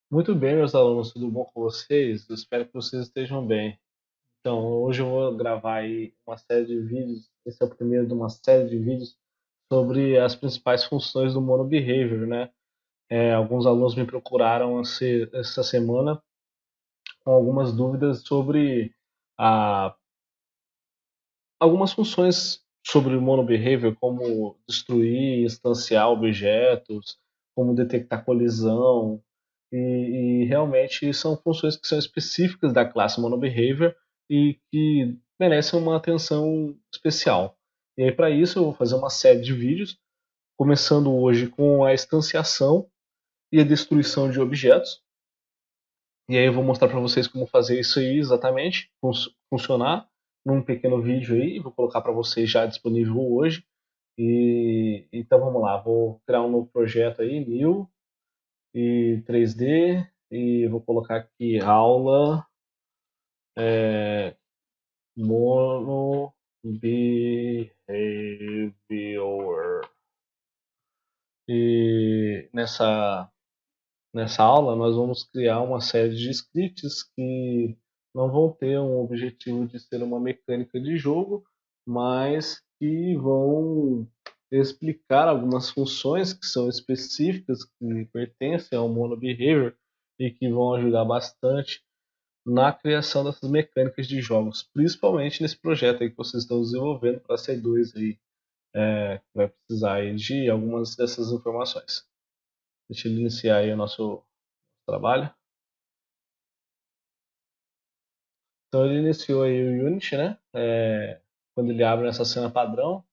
Muito bem, meus alunos, tudo bom com vocês? Eu espero que vocês estejam bem. Então, hoje eu vou gravar aí uma série de vídeos, esse é o primeiro de uma série de vídeos sobre as principais funções do monobehavior, né? Alguns alunos me procuraram essa semana com algumas dúvidas sobre a, algumas funções sobre o monobehavior, como destruir, instanciar objetos, como detectar colisão, e realmente são funções que são específicas da classe monobehavior e que merecem uma atenção especial. E aí, para isso, eu vou fazer uma série de vídeos, começando hoje com a instanciação e a destruição de objetos. E aí eu vou mostrar para vocês como fazer isso aí exatamente, funcionar num pequeno vídeo aí, vou colocar para vocês já disponível hoje. E então vamos lá, vou criar um novo projeto aí, new e 3D, e vou colocar aqui aula mono behavior. E nessa aula nós vamos criar uma série de scripts que não vão ter um objetivo de ser uma mecânica de jogo, mas que vão explicar algumas funções que são específicas, que pertencem ao monobehavior e que vão ajudar bastante na criação dessas mecânicas de jogos, principalmente nesse projeto aí que vocês estão desenvolvendo para a C2 aí, vai precisar aí de algumas dessas informações. Deixa eu iniciar aí o nosso trabalho. Então ele iniciou aí o Unity, né? Quando ele abre essa cena padrão,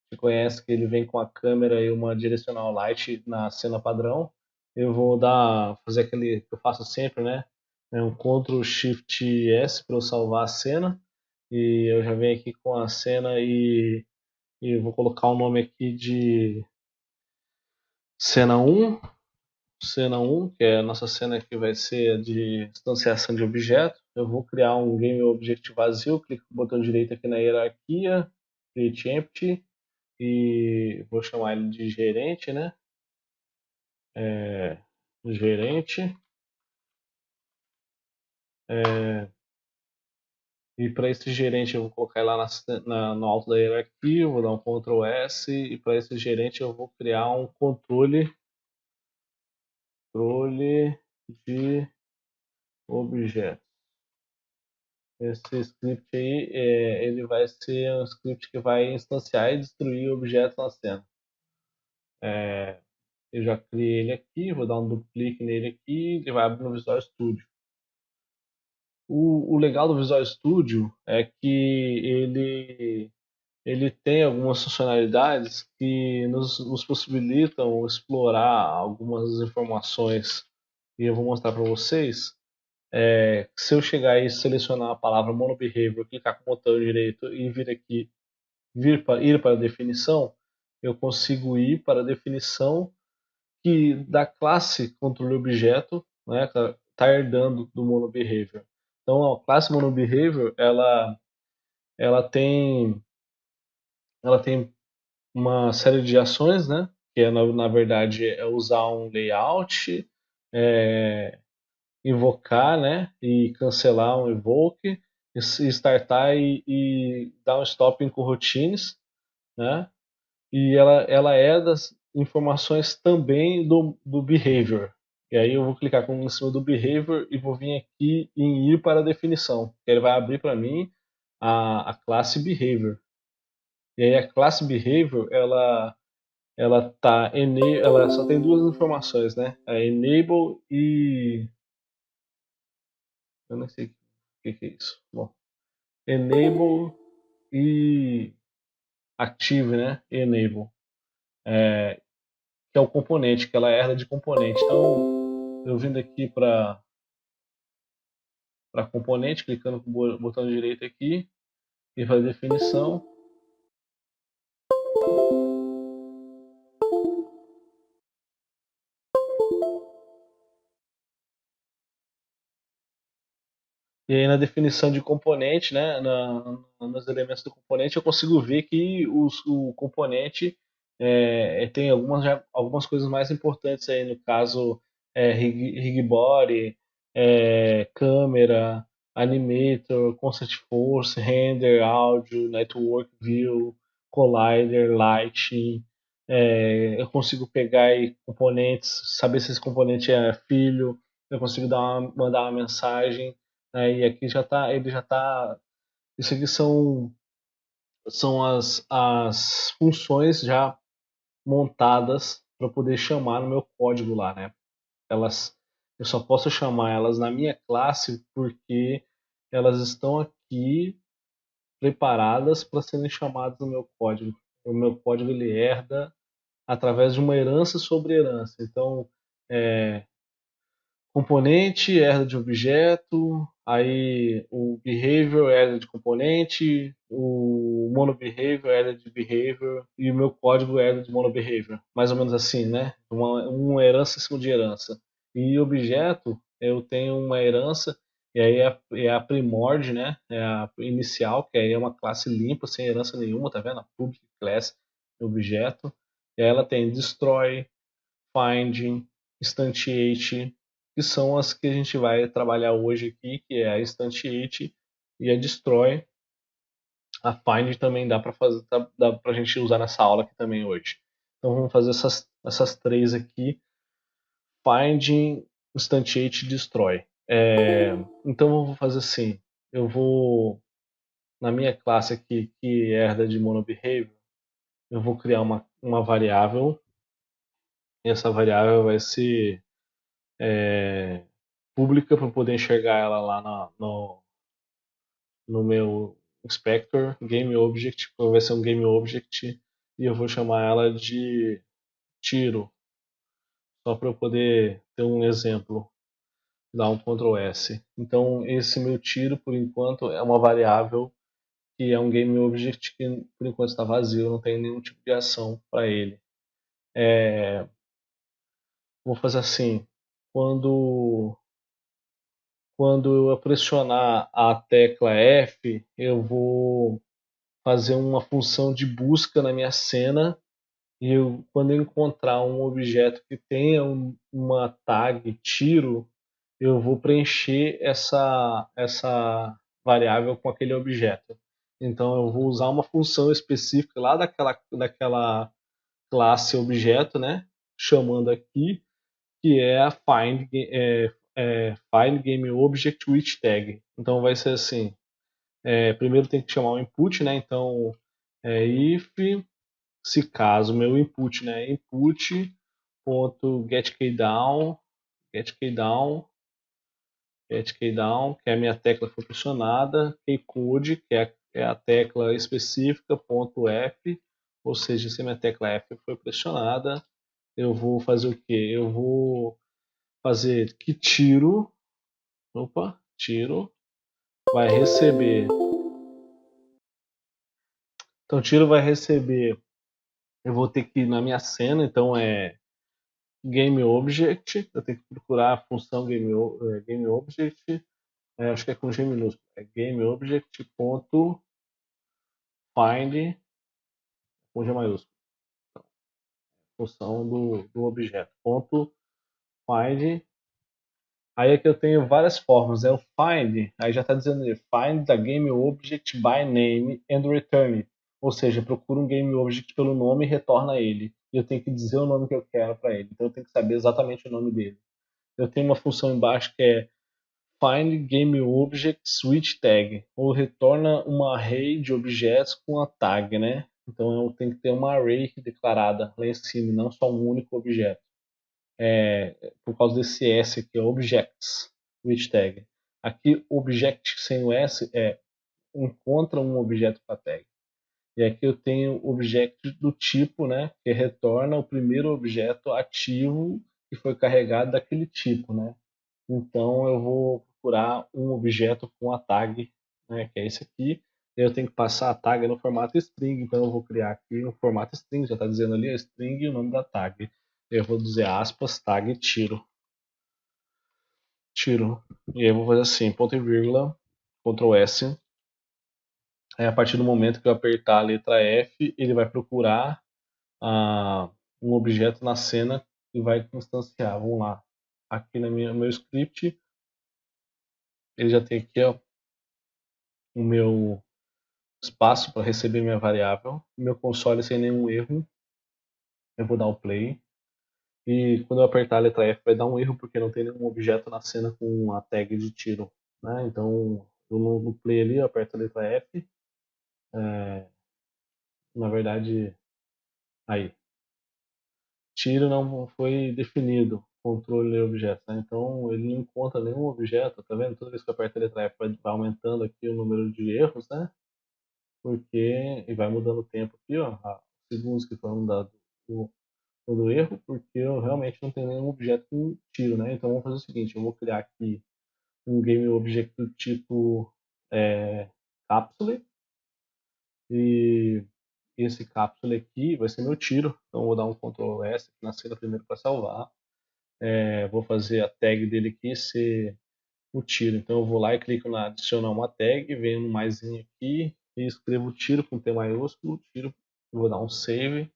você conhece que ele vem com a câmera e uma direcional light na cena padrão. Eu vou fazer aquele que eu faço sempre, né? Um Ctrl Shift S para eu salvar a cena. E eu já venho aqui com a cena e vou colocar o nome aqui de cena 1. Cena 1, que é a nossa cena que vai ser de instanciação de objeto. Eu vou criar um Game Object vazio, clico com o botão direito aqui na hierarquia, Create Empty, e vou chamar ele de gerente, né? Gerente. E para esse gerente eu vou colocar ele lá no alto da hierarquia, eu vou dar um Ctrl S, e para esse gerente eu vou criar um controle de objeto. Esse script aí, ele vai ser um script que vai instanciar e destruir objetos na cena. Eu já criei ele aqui, vou dar um duplo clique nele aqui, ele vai abrir no Visual Studio. O legal do Visual Studio é que ele tem algumas funcionalidades que nos possibilitam explorar algumas informações, e eu vou mostrar para vocês. Se eu chegar e selecionar a palavra monobehavior, clicar com o botão direito e vir aqui, ir para a definição, eu consigo ir para a definição da classe controle objeto, né, que está herdando do monobehavior. Então, a classe monobehavior, ela tem, ela tem uma série de ações, né, que na verdade é usar um layout, é, invocar, né, e cancelar um evoke, startar e dar um stop em coroutines, né, e ela é das informações também do behavior. E aí eu vou clicar em cima do behavior e vou vir aqui em ir para a definição, que ele vai abrir para mim a classe behavior. E aí a classe behavior, ela só tem duas informações, né? A enable e eu não sei o que é isso. Bom, enable e active, né? Enable, que é o componente, que ela herda de componente. Então, eu vindo aqui para componente, clicando com o botão direito aqui e fazer definição. E aí na definição de componente, né, nos elementos do componente, eu consigo ver que o componente tem algumas coisas mais importantes aí, no caso, rig body, câmera, animator, constant force, render, áudio, network view, collider, lighting. Eu consigo pegar aí componentes, saber se esse componente é filho, eu consigo mandar uma mensagem, né, e aqui ele já está. Isso aqui são as funções já montadas para poder chamar no meu código lá, né? Elas, eu só posso chamar elas na minha classe porque elas estão aqui preparadas para serem chamadas no meu código. O meu código ele herda através de uma herança sobre herança. Então, é, componente herda de objeto, aí o behavior herda de componente, o monobehavior herda de behavior e o meu código herda de monobehavior. Mais ou menos assim, né? Uma herança em cima de herança. E objeto, eu tenho uma herança, e aí é a primord, né? É a inicial, que aí é uma classe limpa, sem herança nenhuma, tá vendo? A public class objeto. E aí ela tem destroy, find, instantiate, que são as que a gente vai trabalhar hoje aqui, que é a instantiate e a destroy. A find também dá para fazer, dá para a gente usar nessa aula aqui também hoje. Então vamos fazer essas três aqui: find, instantiate e destroy. Então eu vou fazer assim: eu vou na minha classe aqui que herda de monobehavior, eu vou criar uma variável. E essa variável vai ser pública para poder enxergar ela lá no meu inspector game object, vai ser um game object e eu vou chamar ela de tiro, só para eu poder ter um exemplo, dar um Ctrl S. Então esse meu tiro por enquanto é uma variável que é um game object que por enquanto está vazio, não tem nenhum tipo de ação para ele. Vou fazer assim, quando quando eu pressionar a tecla F, eu vou fazer uma função de busca na minha cena e quando eu encontrar um objeto que tenha uma tag tiro, eu vou preencher essa variável com aquele objeto. Então eu vou usar uma função específica lá daquela classe objeto, né? Chamando aqui, que é a find game object with tag. Então vai ser assim, primeiro tem que chamar o input, né? Então if, se caso meu input, né? Input ponto getKeyDown, getKeyDown, getKeyDown, que é a minha tecla foi pressionada, keycode, que é a tecla específica, ponto F, ou seja, se a minha tecla F foi pressionada, eu vou fazer o quê? Eu vou fazer que tiro, tiro, vai receber. Então, tiro vai receber. Eu vou ter que ir na minha cena, então é game object. Eu tenho que procurar a função game object. Acho que é com G minúsculo. É game object ponto find com G maiúsculo. Função do objeto ponto find. Aí é que eu tenho várias formas. É o find, aí já está dizendo ali, find the game object by name and return it. Ou seja, procura um game object pelo nome e retorna ele. E eu tenho que dizer o nome que eu quero para ele. Então eu tenho que saber exatamente o nome dele. Eu tenho uma função embaixo que é find game object with tag, ou retorna uma array de objetos com a tag, né? Então eu tenho que ter uma array declarada lá em cima, não só um único objeto. Por causa desse S aqui, objects with tag. Aqui, object sem o S é encontra um objeto com a tag. E aqui eu tenho object do tipo, né, que retorna o primeiro objeto ativo que foi carregado daquele tipo, né? Então eu vou procurar um objeto com a tag, né, que é esse aqui. Eu tenho que passar a tag no formato string, então eu vou criar aqui no formato string, já está dizendo ali a string e o nome da tag. Eu vou dizer aspas, tag tiro. Tiro. E aí eu vou fazer assim, ponto e vírgula, Ctrl S. Aí a partir do momento que eu apertar a letra F, ele vai procurar um objeto na cena e vai instanciar. Vamos lá. aqui no meu script, ele já tem aqui, ó, o meu espaço para receber minha variável, meu console sem nenhum erro. Eu vou dar o play. E quando eu apertar a letra F vai dar um erro porque não tem nenhum objeto na cena com a tag de tiro, né? Então eu no play ali eu aperto a letra F, na verdade aí tiro não foi definido, controle de objeto, né? Então ele não encontra nenhum objeto, tá vendo? Toda vez que eu aperto a letra F vai aumentando aqui o número de erros, né? Porque e vai mudando o tempo aqui, ó, segundos que foram dados do erro, porque eu realmente não tenho nenhum objeto com tiro, né? Então vamos fazer o seguinte, eu vou criar aqui um game object do tipo capsule, e esse capsule aqui vai ser meu tiro, então eu vou dar um Ctrl S aqui na cena primeiro para salvar, vou fazer a tag dele aqui ser o tiro, então eu vou lá e clico na adicionar uma tag, venho no maisinho aqui e escrevo tiro com T maiúsculo, tiro, eu vou dar um save,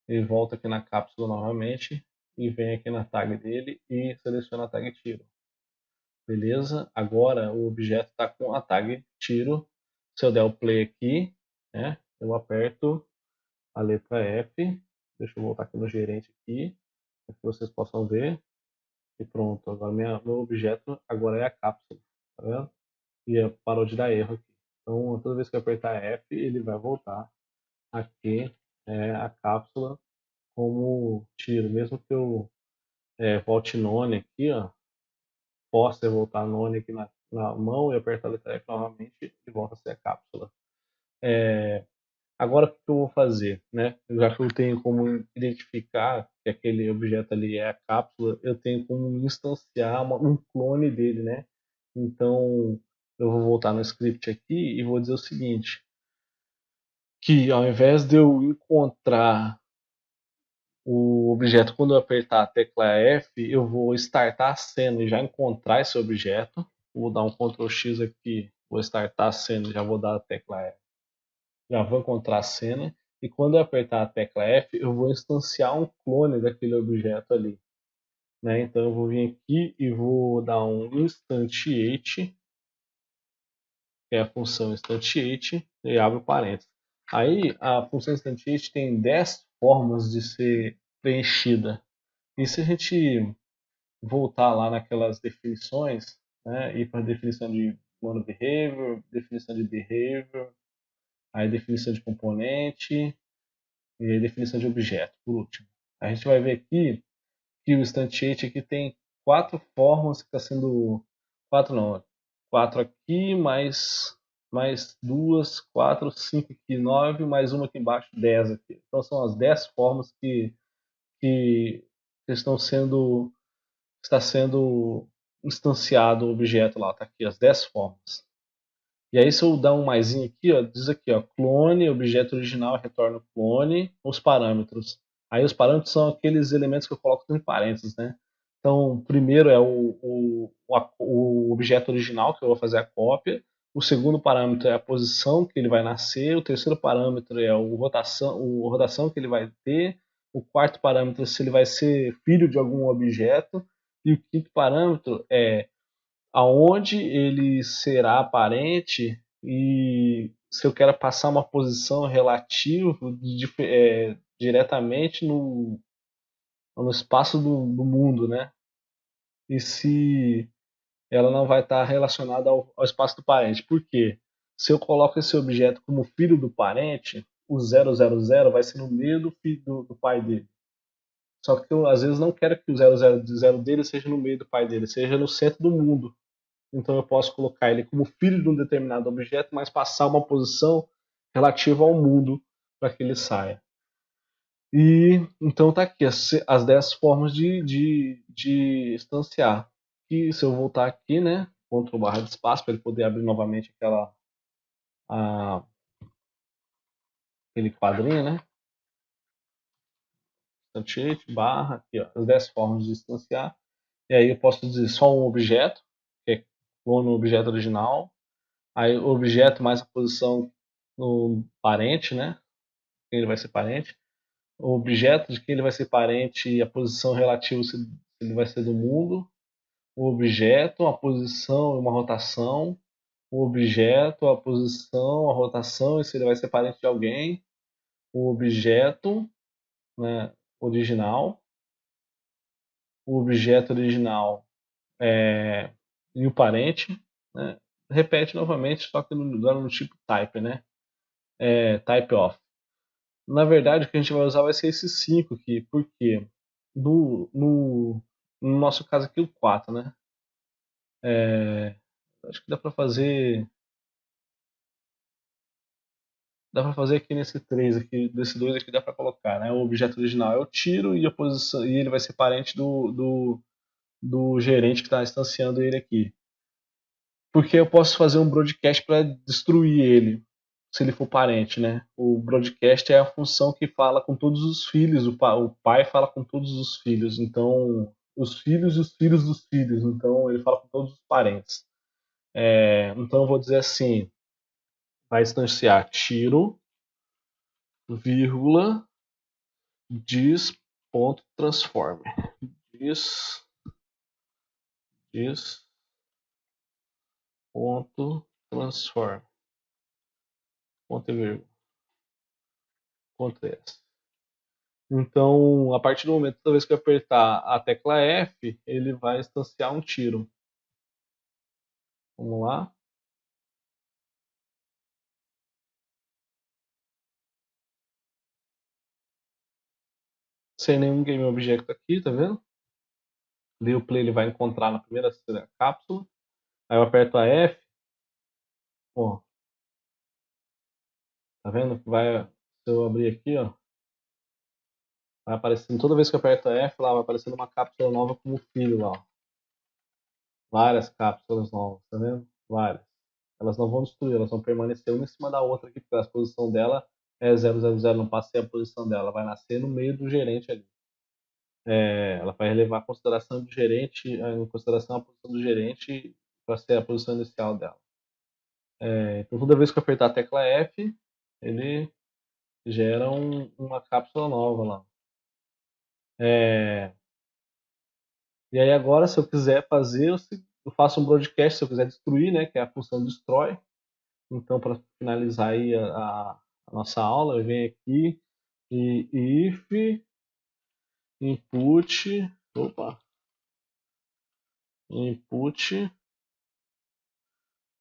e volto aqui na cápsula novamente, e venho aqui na tag dele e seleciono a tag tiro. Beleza? Agora o objeto está com a tag tiro. Se eu der o play aqui, né, eu aperto a letra F. Deixa eu voltar aqui no gerente aqui, para que vocês possam ver. E pronto, agora meu objeto agora é a cápsula. Tá vendo? E parou de dar erro aqui. Então toda vez que eu apertar F, ele vai voltar aqui a cápsula como tiro. Mesmo que eu volte none aqui, ó, possa voltar none aqui na mão e apertar a letra F novamente e volta a ser a cápsula. Agora o que eu vou fazer? Né? Já que eu tenho como identificar que aquele objeto ali é a cápsula, eu tenho como instanciar um clone dele. Né? Então eu vou voltar no script aqui e vou dizer o seguinte, que ao invés de eu encontrar o objeto, quando eu apertar a tecla F, eu vou startar a cena e já encontrar esse objeto. Vou dar um Ctrl X aqui, vou startar a cena e já vou dar a tecla F. Já vou encontrar a cena. E quando eu apertar a tecla F, eu vou instanciar um clone daquele objeto ali. Né? Então eu vou vir aqui e vou dar um instantiate, que é a função instantiate, e abro parênteses. Aí a função instantiate tem 10 formas de ser preenchida. E se a gente voltar lá naquelas definições, né, ir para a definição de monobehavior, definição de behavior, aí definição de componente e definição de objeto, por último. A gente vai ver aqui que o instantiate aqui tem 4 formas que está sendo... 4 não, 4 aqui, mais 2, 4, 5 aqui, 9, mais uma aqui embaixo, 10 aqui. Então são as 10 formas que estão sendo está sendo instanciado o objeto lá, tá aqui as 10 formas. E aí se eu dar um maisinho aqui, ó, diz aqui, ó, clone, objeto original, retorna o clone, os parâmetros. Aí os parâmetros são aqueles elementos que eu coloco em parênteses, né? Então, o primeiro é o objeto original, que eu vou fazer a cópia. O segundo parâmetro é a posição que ele vai nascer. O terceiro parâmetro é o rotação que ele vai ter. O quarto parâmetro é se ele vai ser filho de algum objeto. E o quinto parâmetro é aonde ele será aparente e se eu quero passar uma posição relativa diretamente no espaço do mundo, né? E se ela não vai estar relacionada ao espaço do parente. Por quê? Se eu coloco esse objeto como filho do parente, o 000 vai ser no meio do filho do pai dele. Só que eu, às vezes, não quero que o 000 dele seja no meio do pai dele, seja no centro do mundo. Então eu posso colocar ele como filho de um determinado objeto, mas passar uma posição relativa ao mundo para que ele saia. E então tá aqui as 10 formas de instanciar. E se eu voltar aqui, né, Ctrl barra de espaço para ele poder abrir novamente aquele quadrinho, né? Instantiate, barra, aqui, ó, as 10 formas de instanciar. E aí eu posso dizer só um objeto, que é clone no objeto original. Aí o objeto mais a posição no parente, né? Quem ele vai ser parente. O objeto de quem ele vai ser parente e a posição relativa se ele vai ser do mundo, o objeto, a posição e uma rotação, o objeto, a posição, a rotação, e se ele vai ser parente de alguém, o objeto, né, original, o objeto original e o parente, né, repete novamente, só que agora no tipo type, né, type of. Na verdade, o que a gente vai usar vai ser esses 5 aqui, porque no nosso caso aqui o 4, né, acho que dá pra fazer aqui nesse 3 aqui, desse 2 aqui dá pra colocar, né? O objeto original é o tiro e a posição, e ele vai ser parente do gerente que está instanciando ele aqui. Porque eu posso fazer um broadcast para destruir ele, se ele for parente, né? O broadcast é a função que fala com todos os filhos, o pai fala com todos os filhos, então os filhos e os filhos dos filhos, então ele fala com todos os parentes. Então eu vou dizer assim, vai instanciar tiro, vírgula, dis.transform. Dis.transform. Ponto e vírgula. Ponto S. Então, a partir do momento, toda vez que eu apertar a tecla F, ele vai instanciar um tiro. Vamos lá. Sem nenhum game object aqui, tá vendo? Dei o play, ele vai encontrar na primeira cápsula. Aí eu aperto a F. Ó, tá vendo? Se eu abrir aqui, ó, vai aparecendo, toda vez que eu aperto a F, lá vai aparecendo uma cápsula nova como filho lá, ó. Várias cápsulas novas, tá vendo? Várias. Elas não vão destruir, elas vão permanecer uma em cima da outra aqui, porque a posição dela é 000, não passei a posição dela, ela vai nascer no meio do gerente ali. Ela vai levar a consideração do gerente, em consideração a posição do gerente para ser a posição inicial dela. Então toda vez que eu apertar a tecla F, ele gera uma cápsula nova lá. E aí agora, se eu quiser fazer, eu faço um broadcast, se eu quiser destruir, né, que é a função destroy. Então, para finalizar aí a nossa aula, eu venho aqui e if input, input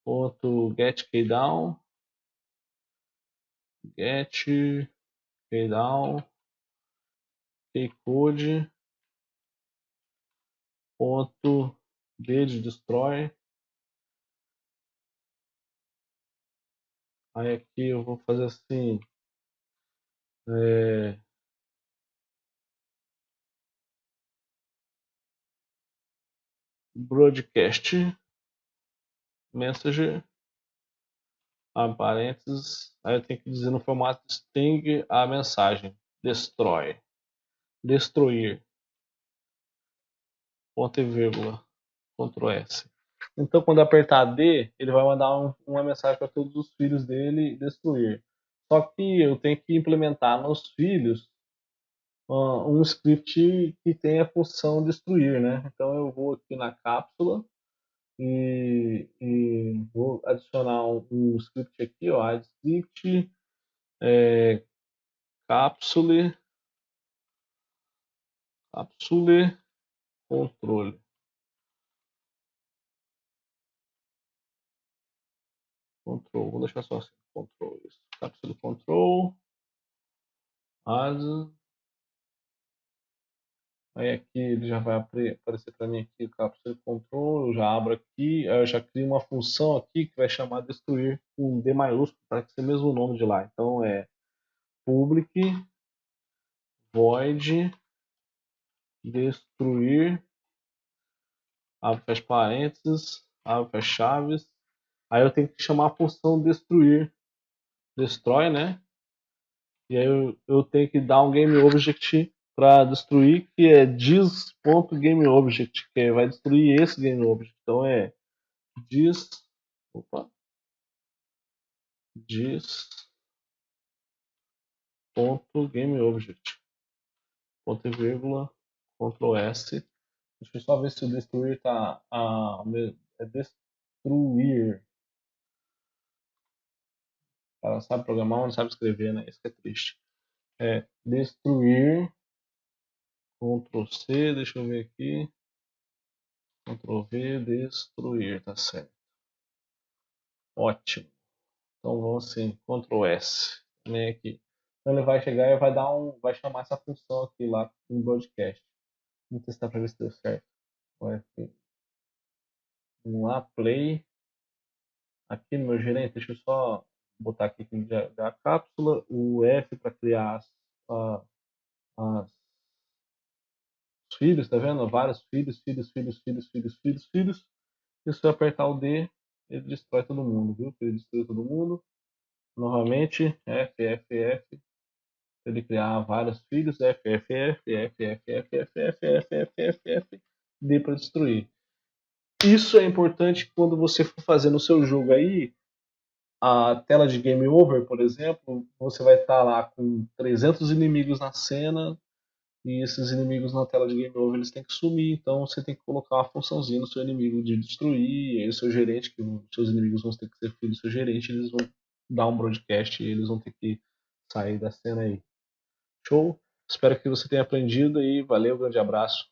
ponto get keydown, get keydown, keycode ponto d de destroy. Aí aqui eu vou fazer assim, broadcast message, abre parênteses, aí eu tenho que dizer no formato string a mensagem, destroy, destruir, ponto e vírgula, Ctrl S. Então, quando eu apertar D, ele vai mandar uma mensagem para todos os filhos dele destruir. Só que eu tenho que implementar nos filhos um script que tem a função destruir, né? Então eu vou aqui na cápsula e vou adicionar um script aqui, ó, add script, capsule controle. Control, vou deixar só assim, control, isso. Capsule control, add. Aí aqui ele já vai aparecer para mim aqui o capsule control, eu já abro aqui, aí eu já crio uma função aqui que vai chamar destruir com D maiúsculo, para ser o mesmo nome de lá. Então é public void destruir, abre fecha parênteses, abre fecha chaves. Aí eu tenho que chamar a função destruir, destroy, né? E aí eu tenho que dar um GameObject para destruir, que é dis.GameObject, que vai destruir esse GameObject. Então é dis, dis.GameObject, ponto e vírgula, Ctrl S. Deixa eu só ver se o destruir tá. É destruir. O cara sabe programar, mas não sabe escrever, né? Isso que é triste. É destruir. Ctrl C, deixa eu ver aqui. Ctrl V, destruir, tá certo. Ótimo. Então vamos assim, Ctrl S. Também aqui. Então ele vai chegar e vai chamar essa função aqui lá no broadcast. Vamos testar para ver se deu certo. Vamos lá, play. Aqui no meu gerente, deixa eu só botar aqui a cápsula, o F para criar as- os filhos, tá vendo? Vários filhos, filhos, filhos, filhos, filhos, filhos, filhos. E se eu apertar o D, ele destrói todo mundo, viu? Ele destruiu todo mundo. Novamente, F, F, F. Ele criar vários filhos, F, F, F, F, F, F, F, F, F, F, F, F, D para destruir. Isso é importante quando você for fazer no seu jogo aí, a tela de game over, por exemplo, você vai estar lá com 300 inimigos na cena e esses inimigos na tela de game over eles têm que sumir, então você tem que colocar uma funçãozinha no seu inimigo de destruir, e aí o seu gerente, que os seus inimigos vão ter que ser filhos do seu gerente, eles vão dar um broadcast e eles vão ter que sair da cena aí. Show? Espero que você tenha aprendido e valeu, grande abraço.